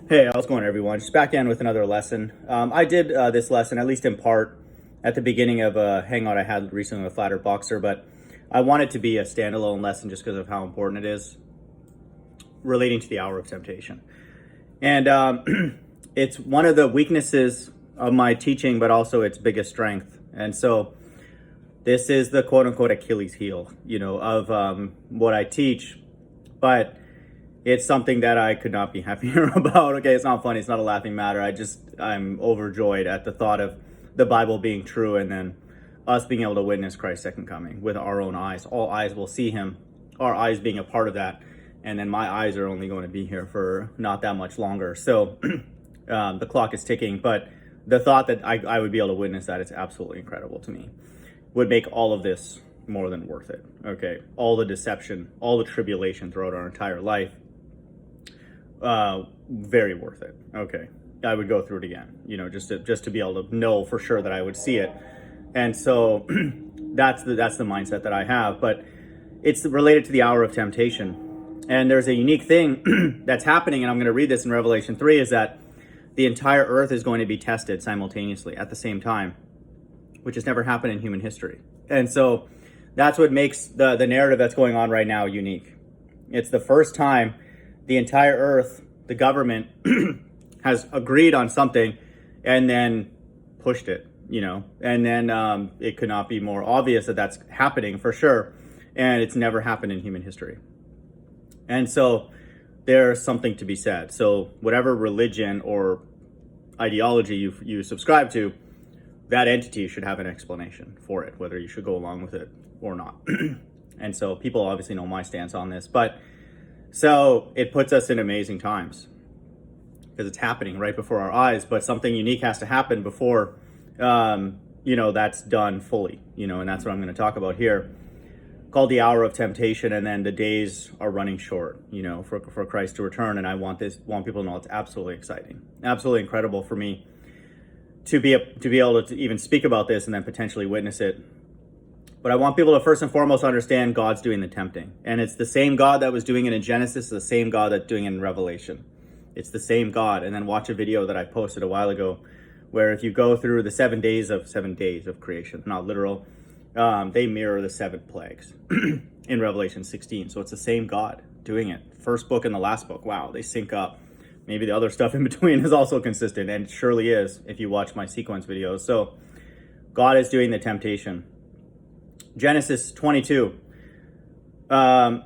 Hey, how's it going, everyone? Just back in with another lesson. I did this lesson, at least in part, at the beginning of a hangout I had recently with Flat Earth Boxer, but I want it to be a standalone lesson just because of how important it is relating to the hour of temptation. And it's one of the weaknesses of my teaching, but also its biggest strength. And so this is the quote-unquote Achilles heel, of what I teach, but it's something that I could not be happier about. Okay, it's not funny. It's not a laughing matter. I'm overjoyed at the thought of the Bible being true and then us being able to witness Christ's second coming with our own eyes. All eyes will see him, our eyes being a part of that. And then my eyes are only going to be here for not that much longer. So the clock is ticking. But the thought that I would be able to witness that is absolutely incredible to me. Would make all of this more than worth it. Okay, all the deception, all the tribulation throughout our entire life. Very worth it. Okay, I would go through it again, just to be able to know for sure that I would see it. And so that's the mindset that I have. But it's related to the hour of temptation. And there's a unique thing that's happening, and I'm going to read this in Revelation 3, is that the entire earth is going to be tested simultaneously at the same time, which has never happened in human history. And so that's what makes the narrative that's going on right now unique. It's the first time the entire earth, the government, has agreed on something and then pushed it, and then it could not be more obvious that that's happening for sure. And it's never happened in human history. And so there's something to be said. So whatever religion or ideology you subscribe to, that entity should have an explanation for it, whether you should go along with it or not. And so people obviously know my stance on this, but so it puts us in amazing times because it's happening right before our eyes, but something unique has to happen before, that's done fully, and that's what I'm going to talk about here, called the hour of temptation. And then the days are running short, for Christ to return. And I want people to know it's absolutely exciting, absolutely incredible for me to be able to even speak about this and then potentially witness it. But I want people to first and foremost understand God's doing the tempting. And it's the same God that was doing it in Genesis, the same God that's doing it in Revelation. It's the same God. And then watch a video that I posted a while ago where if you go through the 7 days of creation, not literal, they mirror the 7 plagues in Revelation 16. So it's the same God doing it. First book and the last book. Wow, they sync up. Maybe the other stuff in between is also consistent, and it surely is if you watch my sequence videos. So God is doing the temptation. Genesis 22. And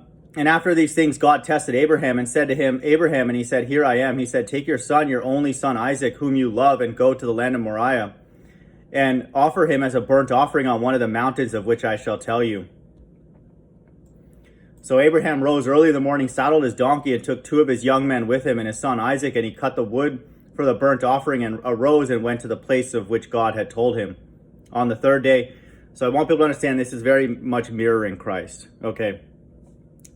after these things, God tested Abraham and said to him, Abraham, and he said, here I am. He said, take your son, your only son, Isaac, whom you love, and go to the land of Moriah, and offer him as a burnt offering on one of the mountains of which I shall tell you. So Abraham rose early in the morning, saddled his donkey, and took 2 of his young men with him and his son Isaac, and he cut the wood for the burnt offering and arose and went to the place of which God had told him. On the 3rd day, so I want people to understand this is very much mirroring Christ, okay?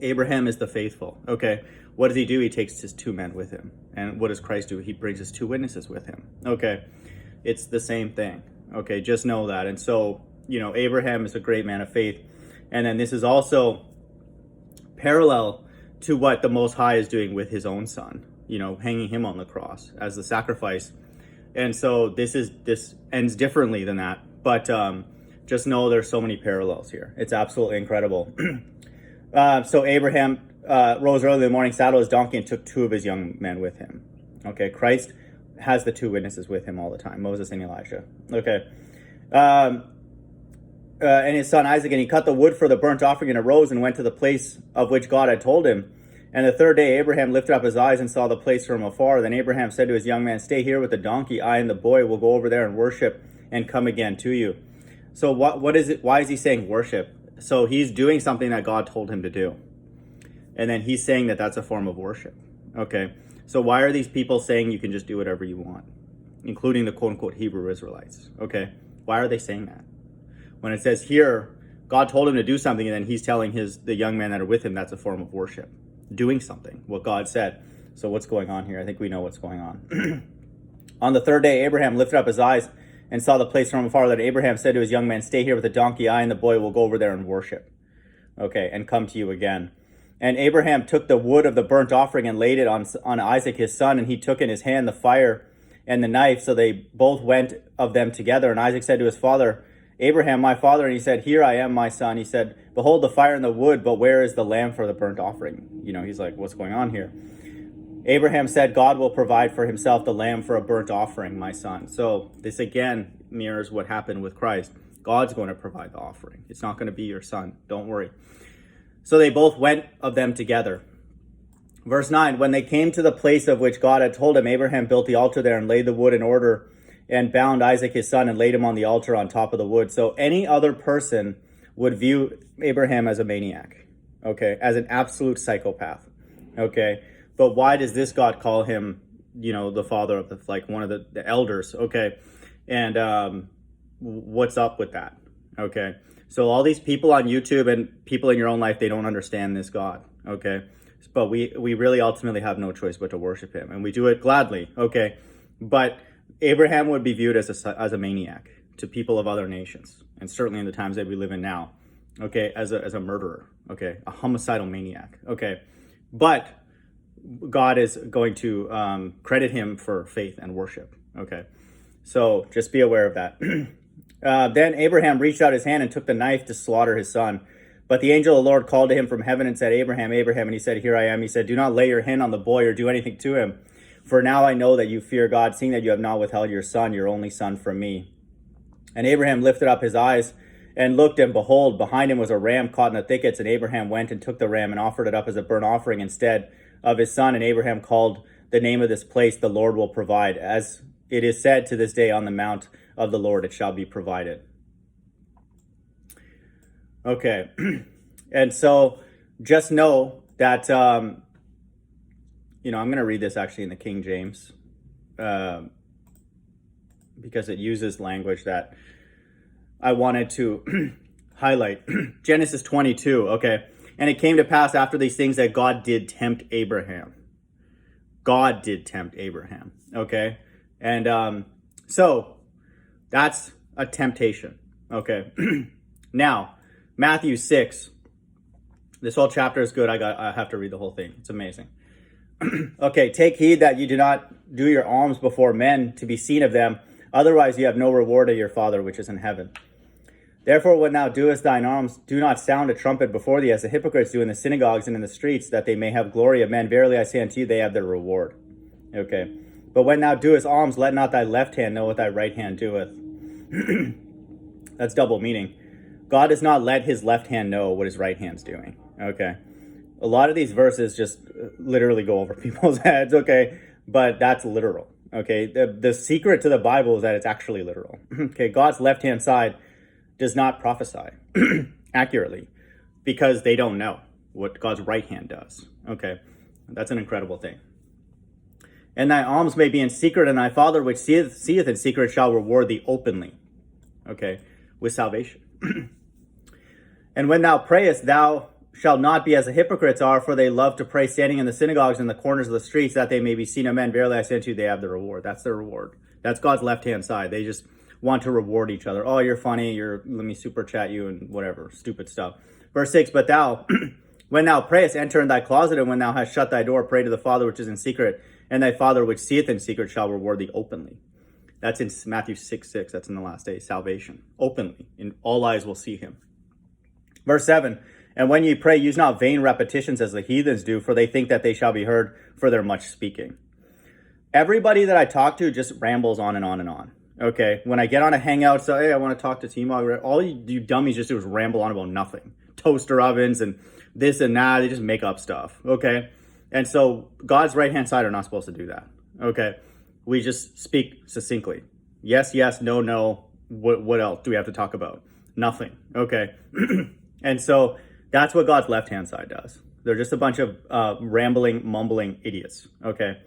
Abraham is the faithful, okay? What does he do? He takes his 2 men with him. And what does Christ do? He brings his 2 witnesses with him, okay? It's the same thing, okay? Just know that. And so, Abraham is a great man of faith. And then this is also parallel to what the Most High is doing with his own son, hanging him on the cross as the sacrifice. And so this ends differently than that, but just know there's so many parallels here. It's absolutely incredible. So Abraham rose early in the morning, saddled his donkey, and took 2 of his young men with him. Okay, Christ has the 2 witnesses with him all the time, Moses and Elijah. Okay. And his son Isaac, and he cut the wood for the burnt offering and arose and went to the place of which God had told him. And the 3rd day Abraham lifted up his eyes and saw the place from afar. Then Abraham said to his young man, stay here with the donkey. I and the boy will go over there and worship and come again to you. So what is it? Why is he saying worship? So he's doing something that God told him to do. And then he's saying that that's a form of worship. Okay. So why are these people saying you can just do whatever you want, including the quote unquote Hebrew Israelites? Okay. Why are they saying that? When it says here, God told him to do something, and then he's telling the young men that are with him, that's a form of worship. Doing something, what God said. So what's going on here? I think we know what's going on. On the 3rd day, Abraham lifted up his eyes and saw the place from afar. That Abraham said to his young man, stay here with the donkey. I and the boy will go over there and worship. Okay, and come to you again. And Abraham took the wood of the burnt offering and laid it on Isaac his son, and he took in his hand the fire and the knife. So they both went of them together. And Isaac said to his father, Abraham, my father. And he said, here I am, my son. He said, behold the fire and the wood, but where is the lamb for the burnt offering? He's like, what's going on here? Abraham said, God will provide for himself the lamb for a burnt offering, my son. So this again mirrors what happened with Christ. God's going to provide the offering. It's not going to be your son. Don't worry. So they both went of them together. Verse 9, when they came to the place of which God had told him, Abraham built the altar there and laid the wood in order and bound Isaac his son and laid him on the altar on top of the wood. So any other person would view Abraham as a maniac, okay, as an absolute psychopath, okay? But why does this God call him, the father of one of the elders, okay? And what's up with that, okay? So all these people on YouTube and people in your own life, they don't understand this God, okay? But we really ultimately have no choice but to worship him, and we do it gladly, okay? But Abraham would be viewed as a maniac to people of other nations, and certainly in the times that we live in now, okay, as a murderer, okay, a homicidal maniac, okay? But God is going to credit him for faith and worship, okay? So just be aware of that. Then Abraham reached out his hand and took the knife to slaughter his son. But the angel of the Lord called to him from heaven and said, Abraham, Abraham. And he said, here I am. He said, do not lay your hand on the boy or do anything to him. For now I know that you fear God, seeing that you have not withheld your son, your only son, from me. And Abraham lifted up his eyes and looked, and behold, behind him was a ram caught in the thickets. And Abraham went and took the ram and offered it up as a burnt offering instead of his son. And Abraham called the name of this place, the Lord will provide. As it is said to this day, on the mount of the Lord it shall be provided. Okay. And so just know that, I'm going to read this actually in the King James because it uses language that I wanted to highlight. Genesis 22, okay. And it came to pass after these things that God did tempt Abraham. God did tempt Abraham, okay. And so that's a temptation, okay. Now, Matthew 6. This whole chapter is good. I have to read the whole thing. It's amazing. Okay, take heed that you do not do your alms before men to be seen of them. Otherwise you have no reward of your Father which is in heaven. Therefore, when thou doest thine alms, do not sound a trumpet before thee, as the hypocrites do in the synagogues and in the streets, that they may have glory of men. Verily I say unto you, they have their reward. Okay. But when thou doest alms, let not thy left hand know what thy right hand doeth. That's double meaning. God does not let his left hand know what his right hand's doing. Okay. A lot of these verses just literally go over people's heads. Okay. But that's literal. Okay. The secret to the Bible is that it's actually literal. Okay. God's left hand side does not prophesy accurately because they don't know what God's right hand does. Okay. That's an incredible thing. And thy alms may be in secret, and thy Father which seeth in secret shall reward thee openly. Okay. With salvation. And when thou prayest, thou shalt not be as the hypocrites are, for they love to pray standing in the synagogues and the corners of the streets, that they may be seen of men. Verily I say unto you, they have the reward. That's their reward. That's God's left-hand side. They just want to reward each other. Oh, you're funny. Let me super chat you and whatever, stupid stuff. Verse 6, but thou, when thou prayest, enter in thy closet, and when thou hast shut thy door, pray to the Father which is in secret, and thy Father which seeth in secret shall reward thee openly. That's in Matthew 6:6. That's in the last day. Salvation. Openly. And all eyes will see him. Verse 7, and when ye pray, use not vain repetitions as the heathens do, for they think that they shall be heard for their much speaking. Everybody that I talk to just rambles on and on and on. Okay, when I get on a hangout, so hey, I want to talk to TMoG, all you dummies just do is ramble on about nothing. Toaster ovens and this and that, they just make up stuff. Okay, and so God's right-hand side are not supposed to do that. Okay, we just speak succinctly. Yes, yes, no, no. What else do we have to talk about? Nothing. Okay. And so that's what God's left-hand side does. They're just a bunch of rambling, mumbling idiots. Okay.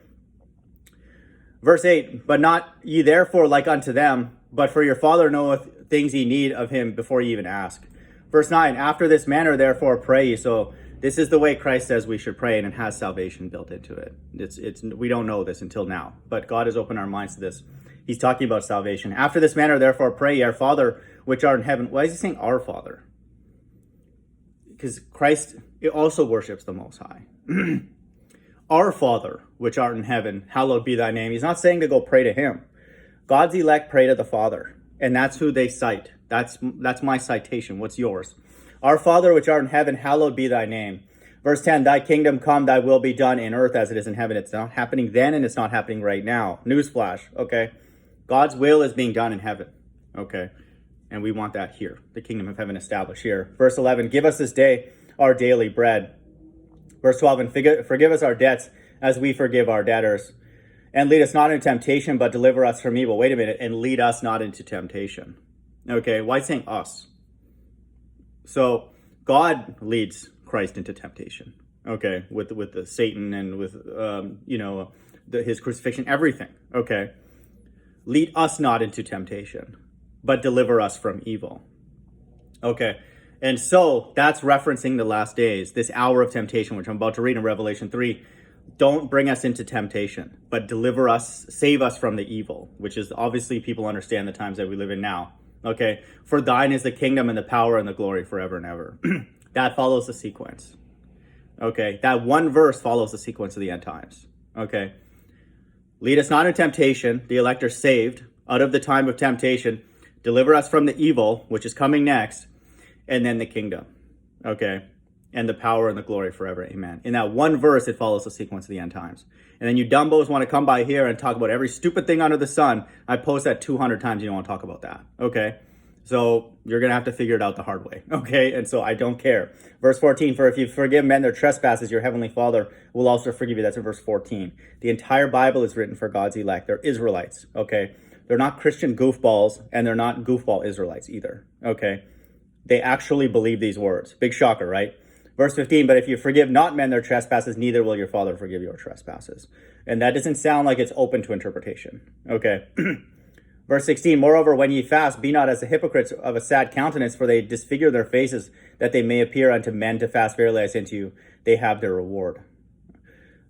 Verse 8, but not ye therefore like unto them, but for your Father knoweth things ye need of him before ye even ask. Verse 9, after this manner therefore pray ye. So this is the way Christ says we should pray, and it has salvation built into it. It's we don't know this until now, but God has opened our minds to this. He's talking about salvation. After this manner therefore pray ye, our Father which art in heaven. Why is he saying our Father? Because Christ it also worships the Most High. Our Father, which art in heaven, hallowed be thy name. He's not saying to go pray to him. God's elect pray to the Father, and that's who they cite. That's my citation. What's yours? Our Father, which art in heaven, hallowed be thy name. Verse 10, thy kingdom come, thy will be done in earth as it is in heaven. It's not happening then, and it's not happening right now. Newsflash, okay? God's will is being done in heaven, okay? And we want that here, the kingdom of heaven established here. Verse 11, give us this day our daily bread. Verse 12, and forgive us our debts as we forgive our debtors. And lead us not into temptation, but deliver us from evil. Wait a minute, and lead us not into temptation. Okay, why saying us? So God leads Christ into temptation. Okay, with the Satan and with his crucifixion, everything. Okay, lead us not into temptation, but deliver us from evil. Okay. And so that's referencing the last days, this hour of temptation, which I'm about to read in Revelation 3. Don't bring us into temptation, but deliver us, save us from the evil, which is obviously people understand the times that we live in now. Okay. For thine is the kingdom and the power and the glory forever and ever. That follows the sequence. Okay. That one verse follows the sequence of the end times. Okay. Lead us not into temptation. The elect are saved out of the time of temptation. Deliver us from the evil, which is coming next. And then the kingdom, okay? And the power and the glory forever, amen. In that one verse, it follows the sequence of the end times. And then you dumbos want to come by here and talk about every stupid thing under the sun. I post that 200 times, you don't want to talk about that, okay? So you're going to have to figure it out the hard way, okay? And so I don't care. Verse 14, for if you forgive men their trespasses, your heavenly Father will also forgive you. That's in verse 14. The entire Bible is written for God's elect. They're Israelites, okay? They're not Christian goofballs, and they're not goofball Israelites either, okay? They actually believe these words. Big shocker, right? Verse 15, but if you forgive not men their trespasses, neither will your Father forgive your trespasses. And that doesn't sound like it's open to interpretation. Okay. Verse 16, moreover, when ye fast, be not as the hypocrites of a sad countenance, for they disfigure their faces, that they may appear unto men to fast. Verily I say unto you, they have their reward.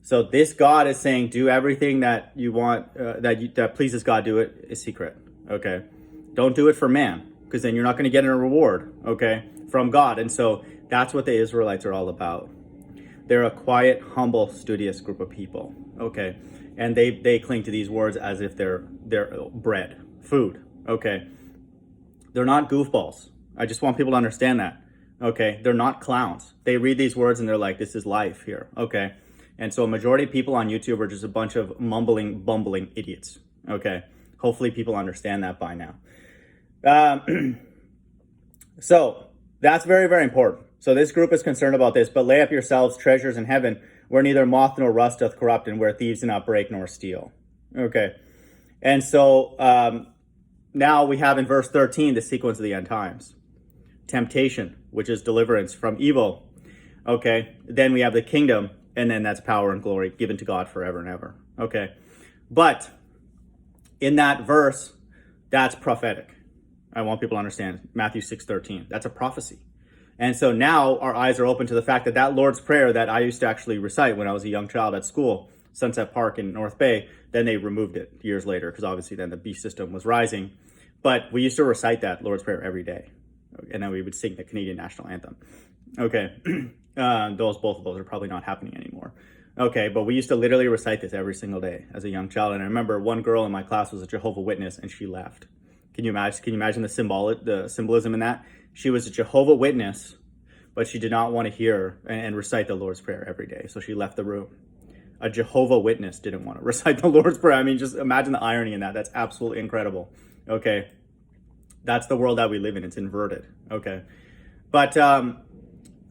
So this God is saying, do everything that you want, that pleases God, do it is secret. Okay. Don't do it for man, because then you're not going to get a reward, okay, from God. And so that's what the Israelites are all about. They're a quiet, humble, studious group of people, okay? And they cling to these words as if they're bread, food, okay? They're not goofballs. I just want people to understand that, okay? They're not clowns. They read these words and they're like, this is life here, okay? And so a majority of people on YouTube are just a bunch of mumbling, bumbling idiots, okay? Hopefully people understand that by now. So that's very, very important. So this group is concerned about this, but lay up yourselves treasures in heaven where neither moth nor rust doth corrupt and where thieves do not break nor steal. Okay. And so now we have in verse 13 the sequence of the end times. Temptation, which is deliverance from evil. Okay. Then we have the kingdom, and then that's power and glory given to God forever and ever. Okay. But in that verse, that's prophetic. I want people to understand Matthew 6:13. That's a prophecy. And so now our eyes are open to the fact that that Lord's Prayer that I used to actually recite when I was a young child at school, Sunset Park in North Bay, then they removed it years later because obviously then the beast system was rising. But we used to recite that Lord's Prayer every day. And then we would sing the Canadian national anthem. Okay. Both of those are probably not happening anymore. Okay, but we used to literally recite this every single day as a young child. And I remember one girl in my class was a Jehovah's Witness and she left. Can you imagine the symbolism in that? She was a Jehovah's Witness, but she did not want to hear and recite the Lord's Prayer every day. So she left the room. A Jehovah's Witness didn't want to recite the Lord's Prayer. I mean, just imagine the irony in that. That's absolutely incredible. Okay. That's the world that we live in. It's inverted. Okay. But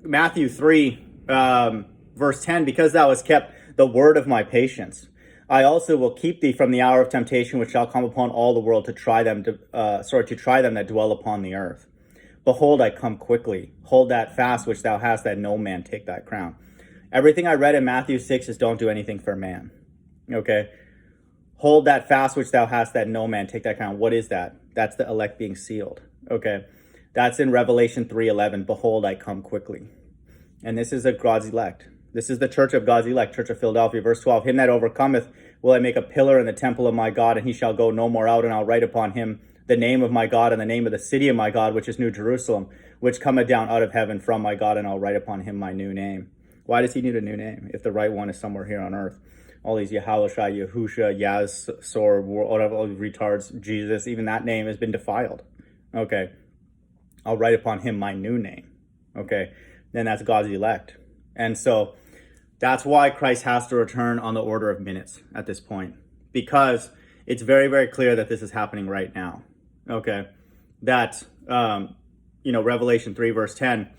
Matthew 3, verse 10, because thou hast kept the word of my patience, I also will keep thee from the hour of temptation which shall come upon all the world to try them that dwell upon the earth. Behold, I come quickly. Hold that fast which thou hast, that no man take thy crown. Everything I read in Matthew 6 is don't do anything for man. Okay? Hold that fast which thou hast, that no man take thy crown. What is that? That's the elect being sealed. Okay? That's in Revelation 3:11. Behold, I come quickly. And this is God's elect. This is the church of God's elect, Church of Philadelphia. Verse 12, him that overcometh will I make a pillar in the temple of my God, and he shall go no more out, and I'll write upon him the name of my God and the name of the city of my God, which is New Jerusalem, which cometh down out of heaven from my God, and I'll write upon him my new name. Why does he need a new name if the right one is somewhere here on earth? All these Yahushua, Yahusha, Yaz, Sor, whatever, all these retards, Jesus, even that name has been defiled. Okay. I'll write upon him my new name. Okay. Then that's God's elect. And so that's why Christ has to return on the order of minutes at this point, because it's very, very clear that this is happening right now. Okay. That, Revelation 3 verse 10,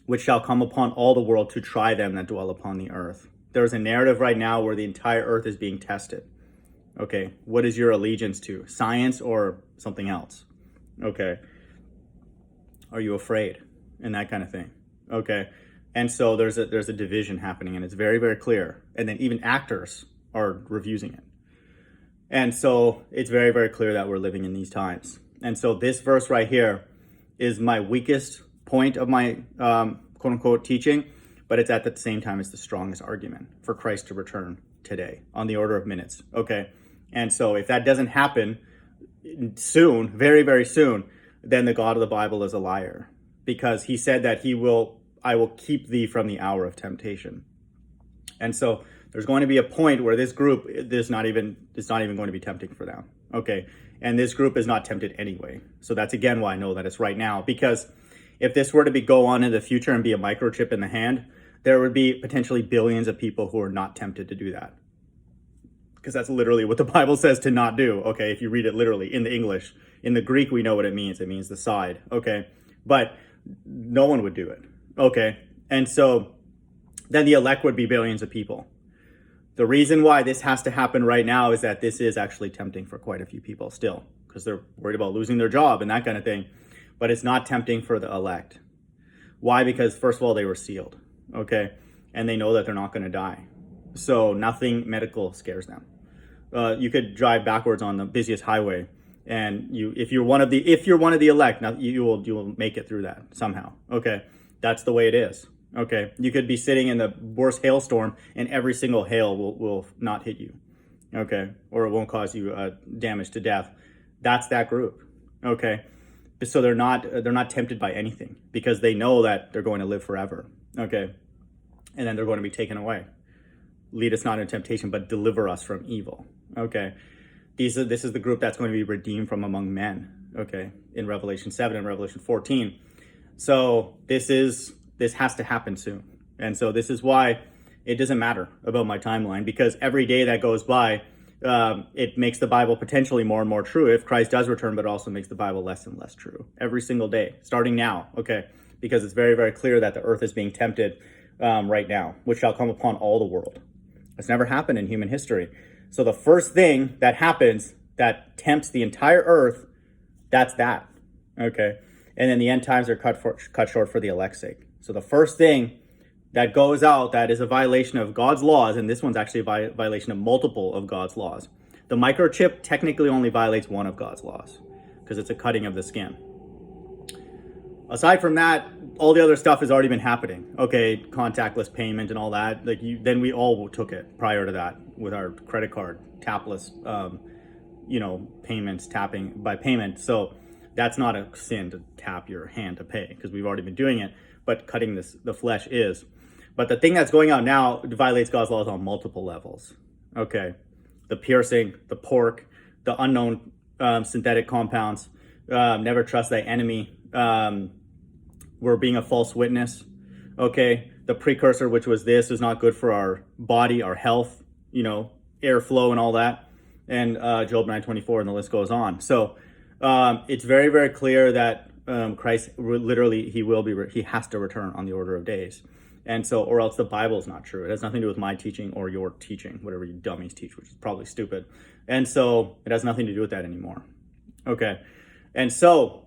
which shall come upon all the world to try them that dwell upon the earth. There's a narrative right now where the entire earth is being tested. Okay. What is your allegiance to? Science or something else? Okay. Are you afraid? And that kind of thing. Okay. And so there's a division happening, and it's very, very clear. And then even actors are refusing it. And so it's very, very clear that we're living in these times. And so this verse right here is my weakest point of my quote unquote teaching, but it's at the same time it's the strongest argument for Christ to return today on the order of minutes. Okay. And so if that doesn't happen soon, very, very soon, then the God of the Bible is a liar, because he said that I will keep thee from the hour of temptation. And so there's going to be a point where this group it's not even going to be tempting for them. Okay. And this group is not tempted anyway. So that's again why I know that it's right now, because if this were to go on in the future and be a microchip in the hand, there would be potentially billions of people who are not tempted to do that. Because that's literally what the Bible says to not do. Okay. If you read it literally in the English, in the Greek, we know what it means. It means the side. Okay. But no one would do it. Okay. And so then the elect would be billions of people. The reason why this has to happen right now is that this is actually tempting for quite a few people still, because they're worried about losing their job and that kind of thing. But it's not tempting for the elect. Why? Because first of all, they were sealed. Okay. And they know that they're not going to die. So nothing medical scares them. You could drive backwards on the busiest highway, and if you're one of the elect, now you will make it through that somehow. Okay. That's the way it is. Okay. You could be sitting in the worst hailstorm and every single hail will not hit you. Okay. Or it won't cause you damage to death. That's that group. Okay. So they're not tempted by anything, because they know that they're going to live forever. Okay. And then they're going to be taken away. Lead us not into temptation, but deliver us from evil. Okay. This is the group that's going to be redeemed from among men. Okay. In Revelation 7 and Revelation 14. So this has to happen soon. And so this is why it doesn't matter about my timeline, because every day that goes by, it makes the Bible potentially more and more true if Christ does return, but it also makes the Bible less and less true every single day, starting now. Okay. Because it's very, very clear that the earth is being tempted right now, which shall come upon all the world. It's never happened in human history. So the first thing that happens that tempts the entire earth, that's that. Okay. And then the end times are cut short for the elect's sake. So the first thing that goes out that is a violation of God's laws, and this one's actually a violation of multiple of God's laws. The microchip technically only violates one of God's laws, because it's a cutting of the skin. Aside from that, all the other stuff has already been happening. Okay, contactless payment and all that. Then we all took it prior to that with our credit card, tapless, payments, tapping by payment. So that's not a sin to tap your hand to pay, because we've already been doing it. But cutting the flesh is. But the thing that's going on now violates God's laws on multiple levels. Okay, the piercing, the pork, the unknown synthetic compounds. Never trust thy enemy. We're being a false witness. Okay, the precursor, which was this, is not good for our body, our health, airflow and all that. And Job 9:24, and the list goes on. So it's very, very clear that Christ literally, he has to return on the order of days. And so, or else the Bible is not true. It has nothing to do with my teaching or your teaching, whatever you dummies teach, which is probably stupid. And so it has nothing to do with that anymore. Okay. And so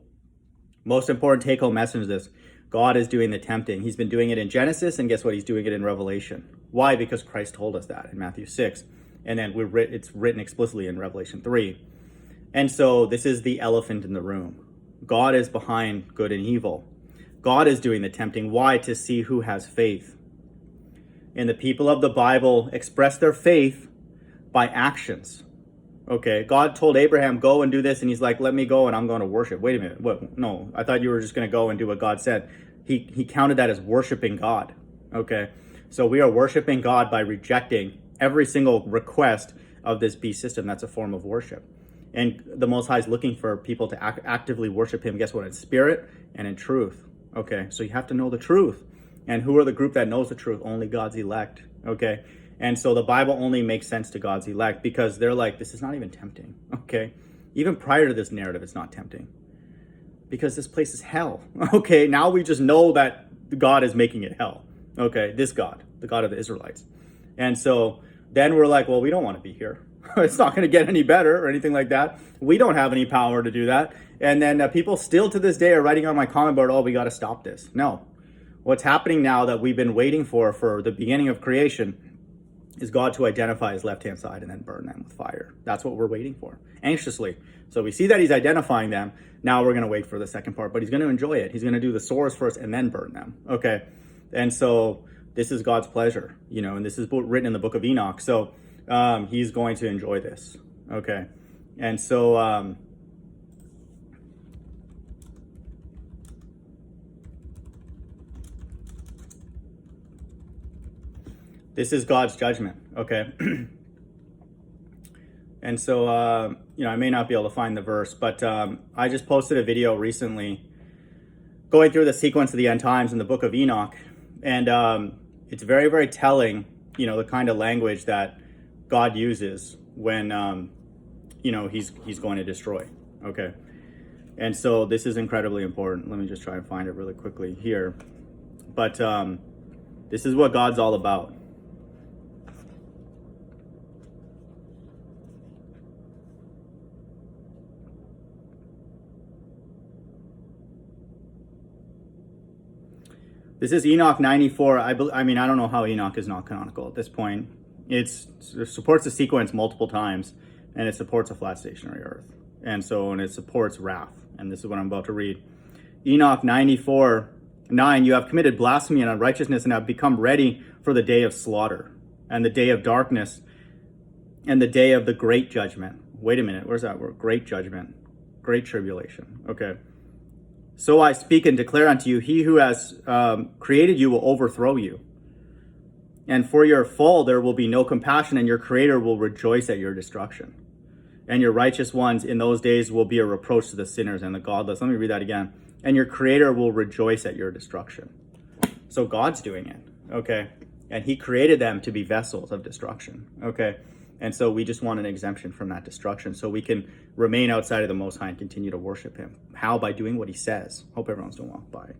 most important take home message is this: God is doing the tempting. He's been doing it in Genesis, and guess what? He's doing it in Revelation. Why? Because Christ told us that in Matthew 6. And then it's written explicitly in Revelation 3. And so this is the elephant in the room. God is behind good and evil. God is doing the tempting. Why? To see who has faith. And the people of the Bible express their faith by actions. Okay, God told Abraham, go and do this, and he's like, let me go and I'm going to worship. Wait a minute, what? No, I thought you were just going to go and do what God said. He counted that as worshiping God. Okay, so we are worshiping God by rejecting every single request of this beast system. That's a form of worship. And the Most High is looking for people to actively worship him. Guess what? In spirit and in truth. Okay, so you have to know the truth. And who are the group that knows the truth? Only God's elect. Okay, and so the Bible only makes sense to God's elect because they're like, this is not even tempting. Okay, even prior to this narrative, it's not tempting because this place is hell. Okay, now we just know that God is making it hell. Okay, this God, the God of the Israelites. And so then we're like, well, we don't want to be here. It's not going to get any better or anything like that. We don't have any power to do that. And then people still to this day are writing on my comment board, oh, we got to stop this. No. What's happening now that we've been waiting for the beginning of creation is God to identify his left-hand side and then burn them with fire. That's what we're waiting for, anxiously. So we see that he's identifying them. Now we're going to wait for the second part, but he's going to enjoy it. He's going to do the sores first and then burn them. Okay. And so this is God's pleasure, and this is written in the book of Enoch. So he's going to enjoy this. Okay. And so this is God's judgment. Okay. And so, I may not be able to find the verse, but I just posted a video recently going through the sequence of the end times in the book of Enoch. And it's very, very telling, the kind of language that God uses when, he's going to destroy. Okay. And so this is incredibly important. Let me just try and find it really quickly here. But this is what God's all about. This is Enoch 94. I don't know how Enoch is not canonical at this point. It supports the sequence multiple times, and it supports a flat stationary Earth. And it supports wrath. And this is what I'm about to read. Enoch 94:9. You have committed blasphemy and unrighteousness and have become ready for the day of slaughter and the day of darkness and the day of the great judgment. Wait a minute. Where's that word? Great judgment. Great tribulation. Okay. So I speak and declare unto you, he who has created you will overthrow you. And for your fall there will be no compassion, and your creator will rejoice at your destruction. And your righteous ones in those days will be a reproach to the sinners and the godless. Let me read that again. And your creator will rejoice at your destruction. So God's doing it, okay? And he created them to be vessels of destruction, okay? And so we just want an exemption from that destruction so we can remain outside of the Most High and continue to worship him. How? By doing what he says. Hope everyone's doing well. Bye.